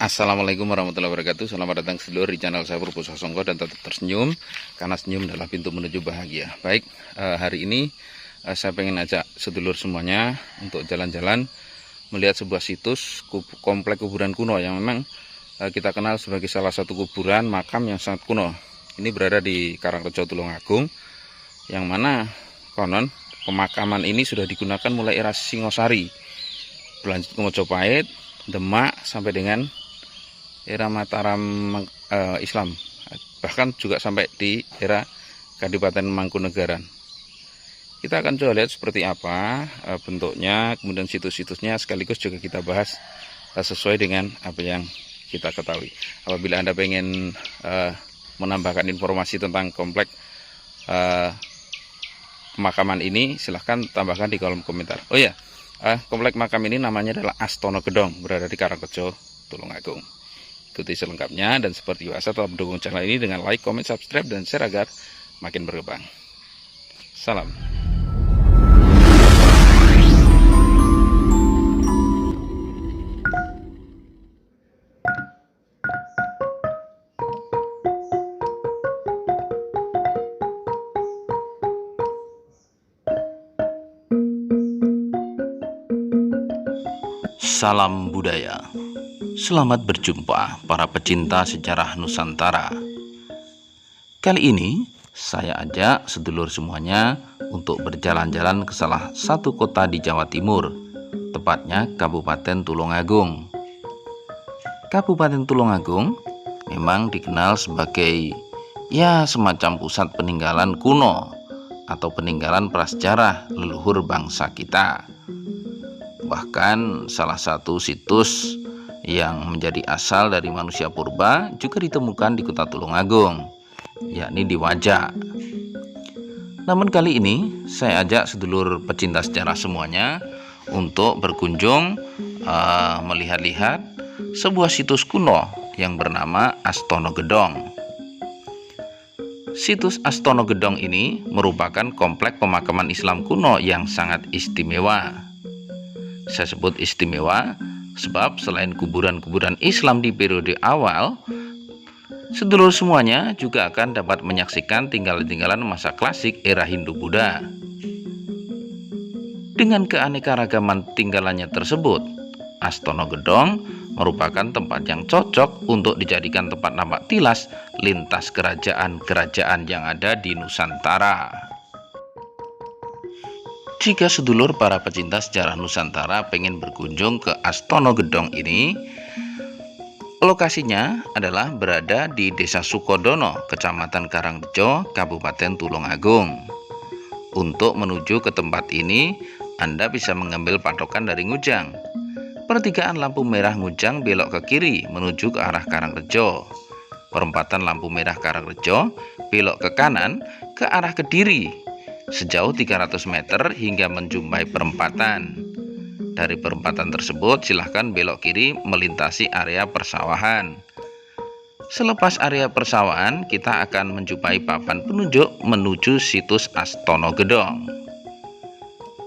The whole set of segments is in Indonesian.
Assalamualaikum warahmatullahi wabarakatuh. Selamat datang sedulur di channel saya Purwoso Songko, dan tetap tersenyum karena senyum adalah pintu menuju bahagia. Baik, hari ini saya pengen ajak sedulur semuanya untuk jalan-jalan melihat sebuah situs komplek kuburan kuno yang memang kita kenal sebagai salah satu kuburan makam yang sangat kuno. Ini berada di Karangrejo Tulungagung, yang mana konon pemakaman ini sudah digunakan mulai era Singosari, berlanjut ke Mojopahit, Demak, sampai dengan era Mataram Islam, bahkan juga sampai di era Kadipaten Mangkunegaran. Kita akan coba lihat seperti apa bentuknya, kemudian situs-situsnya, sekaligus juga kita bahas sesuai dengan apa yang kita ketahui. Apabila Anda pengen menambahkan informasi tentang komplek pemakaman ini, silahkan tambahkan di kolom komentar. Oh ya, komplek makam ini namanya adalah Astono Gedong, berada di Karangrejo Tulungagung. Ikuti selengkapnya, dan seperti biasa tetap mendukung channel ini dengan like, comment, subscribe, dan share agar makin berkembang. Salam. Salam budaya. Selamat berjumpa para pecinta sejarah Nusantara. Kali ini saya ajak sedulur semuanya untuk berjalan-jalan ke salah satu kota di Jawa Timur, tepatnya Kabupaten Tulungagung. Kabupaten Tulungagung memang dikenal sebagai semacam pusat peninggalan kuno atau peninggalan prasejarah leluhur bangsa kita. Bahkan salah satu situs yang menjadi asal dari manusia purba juga ditemukan di kota Tulungagung, yakni di Wajak. Namun kali ini saya ajak sedulur pecinta sejarah semuanya untuk berkunjung melihat-lihat sebuah situs kuno yang bernama Astono Gedong. Situs Astono Gedong ini merupakan komplek pemakaman Islam kuno yang sangat istimewa. Saya sebut istimewa sebab selain kuburan-kuburan Islam di periode awal, sedulur semuanya juga akan dapat menyaksikan tinggalan-tinggalan masa klasik era Hindu-Buddha. Dengan keanekaragaman tinggalannya tersebut, Astono Gedong merupakan tempat yang cocok untuk dijadikan tempat nampak tilas lintas kerajaan-kerajaan yang ada di Nusantara. Jika sedulur para pecinta sejarah Nusantara pengen berkunjung ke Astono Gedong ini, lokasinya adalah berada di Desa Sukodono, Kecamatan Karangrejo, Kabupaten Tulungagung. Untuk menuju ke tempat ini, Anda bisa mengambil patokan dari Ngujang. Pertigaan lampu merah Ngujang belok ke kiri menuju ke arah Karangrejo. Perempatan lampu merah Karangrejo belok ke kanan ke arah Kediri sejauh 300 meter hingga menjumpai perempatan. Dari perempatan tersebut silahkan belok kiri melintasi area persawahan. Selepas area persawahan, kita akan menjumpai papan penunjuk menuju situs Astono Gedong.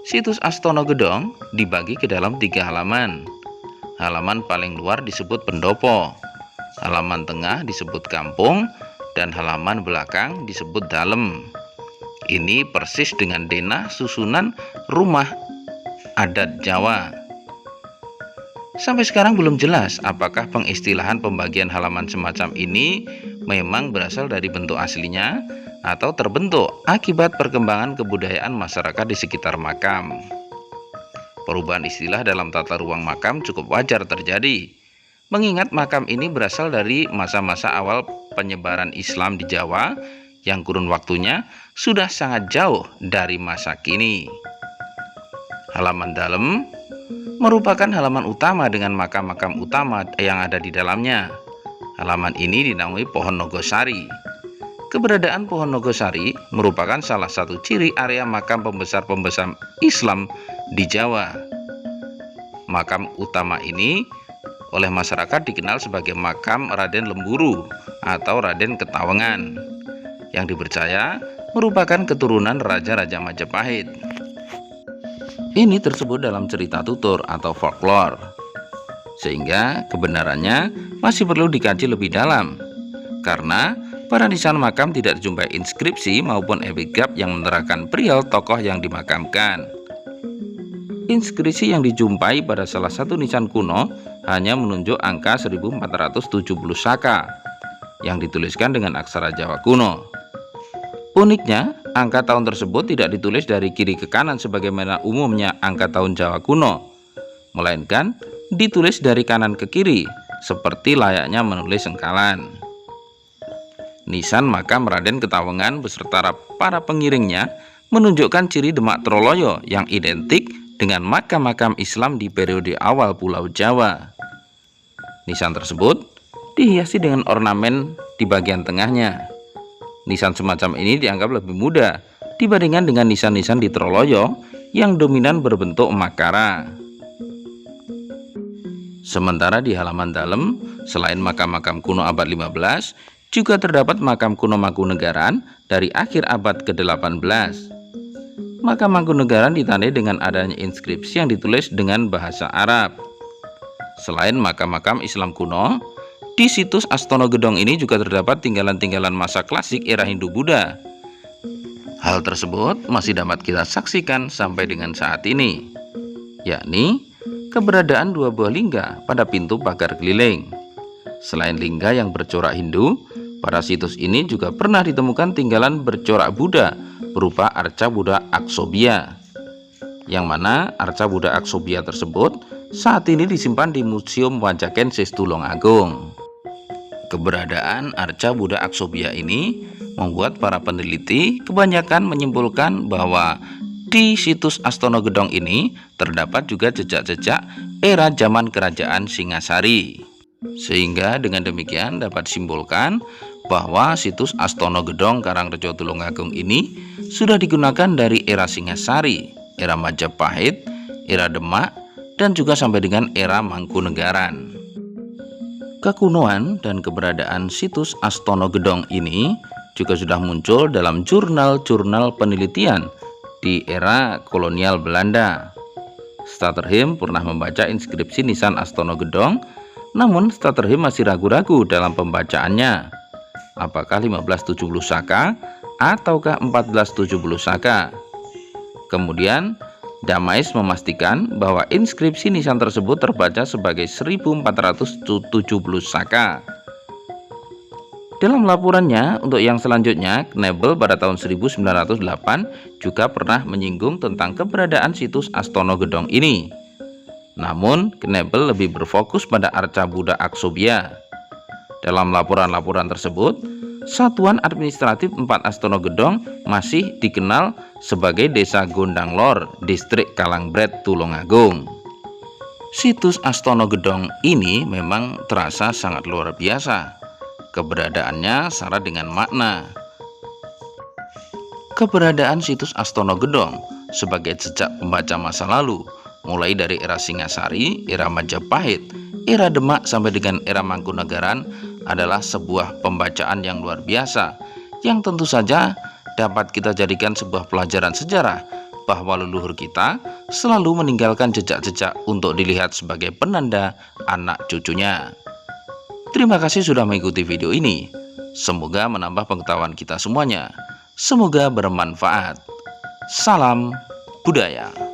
Situs Astono Gedong dibagi ke dalam 3 halaman. Halaman paling luar disebut pendopo, halaman tengah disebut kampung, dan halaman belakang disebut dalem. Ini persis dengan denah susunan rumah adat Jawa. Sampai sekarang belum jelas apakah pengistilahan pembagian halaman semacam ini memang berasal dari bentuk aslinya atau terbentuk akibat perkembangan kebudayaan masyarakat di sekitar makam. Perubahan istilah dalam tata ruang makam cukup wajar terjadi, mengingat makam ini berasal dari masa-masa awal penyebaran Islam di Jawa yang kurun waktunya sudah sangat jauh dari masa kini. Halaman dalem merupakan halaman utama dengan makam-makam utama yang ada di dalamnya. Halaman ini dinaungi pohon Nogosari. Keberadaan pohon Nogosari merupakan salah satu ciri area makam pembesar-pembesar Islam di Jawa. Makam utama ini oleh masyarakat dikenal sebagai makam Raden Lemburu atau Raden Ketawengan, yang dipercaya merupakan keturunan Raja-Raja Majapahit. Ini tersebut dalam cerita tutur atau folklore. sehingga kebenarannya masih perlu dikaji lebih dalam. Karena pada nisan makam tidak dijumpai inskripsi maupun epigraf yang menerangkan perihal tokoh yang dimakamkan. Inskripsi yang dijumpai pada salah satu nisan kuno hanya menunjuk angka 1470 Saka yang dituliskan dengan aksara Jawa kuno. Uniknya, angka tahun tersebut tidak ditulis dari kiri ke kanan sebagaimana umumnya angka tahun Jawa kuno, melainkan ditulis dari kanan ke kiri seperti layaknya menulis sengkalan. Nisan makam Raden Ketawengan beserta para pengiringnya menunjukkan ciri Demak Troloyo yang identik dengan makam-makam Islam di periode awal Pulau Jawa. Nisan tersebut dihiasi dengan ornamen di bagian tengahnya. Nisan semacam ini dianggap lebih mudah dibandingkan dengan nisan-nisan di Troloyo yang dominan berbentuk makara. Sementara di halaman dalam, selain makam-makam kuno abad 15, juga terdapat makam kuno Mangkunegaran dari akhir abad ke-18. Makam Mangkunegaran ditandai dengan adanya inskripsi yang ditulis dengan bahasa Arab. Selain makam-makam Islam kuno, di situs Astono Gedong ini juga terdapat tinggalan-tinggalan masa klasik era Hindu-Buddha. Hal tersebut masih dapat kita saksikan sampai dengan saat ini, yakni keberadaan dua buah lingga pada pintu pagar keliling. Selain lingga yang bercorak Hindu, pada situs ini juga pernah ditemukan tinggalan bercorak Buddha berupa arca Buddha Aksobya, yang mana arca Buddha Aksobya tersebut saat ini disimpan di Museum Wajakensis Tulungagung. Keberadaan arca Buddha Aksobya ini membuat para peneliti kebanyakan menyimpulkan bahwa di situs Astono Gedong ini terdapat juga jejak-jejak era zaman kerajaan Singasari. Sehingga dengan demikian dapat disimpulkan bahwa situs Astono Gedong Karangrejo Tulungagung ini sudah digunakan dari era Singasari, era Majapahit, era Demak, dan juga sampai dengan era Mangkunegaran. Kekunoan dan keberadaan situs Astono Gedong ini juga sudah muncul dalam jurnal-jurnal penelitian di era kolonial Belanda. Staterhim pernah membaca inskripsi nisan Astono Gedong, namun Staterhim masih ragu-ragu dalam pembacaannya. Apakah 1570 Saka ataukah 1470 Saka? Kemudian Damais memastikan bahwa inskripsi nisan tersebut terbaca sebagai 1470 Saka. Dalam laporannya untuk yang selanjutnya, Knebel pada tahun 1908 juga pernah menyinggung tentang keberadaan situs Astono Gedong ini. Namun, Knebel lebih berfokus pada arca Buddha Aksobya. Dalam laporan-laporan tersebut, Satuan Administratif 4 Astono Gedong masih dikenal sebagai Desa Gondang Lor, Distrik Kalangbret, Tulungagung. Situs Astono Gedong ini memang terasa sangat luar biasa. Keberadaannya syarat dengan makna. Keberadaan situs Astono Gedong sebagai jejak pembaca masa lalu, mulai dari era Singasari, era Majapahit, era Demak sampai dengan era Mangkunegaran, adalah sebuah pembacaan yang luar biasa yang tentu saja dapat kita jadikan sebuah pelajaran sejarah bahwa leluhur kita selalu meninggalkan jejak-jejak untuk dilihat sebagai penanda anak cucunya. Terima kasih sudah mengikuti video ini. Semoga menambah pengetahuan kita semuanya. Semoga bermanfaat. Salam budaya.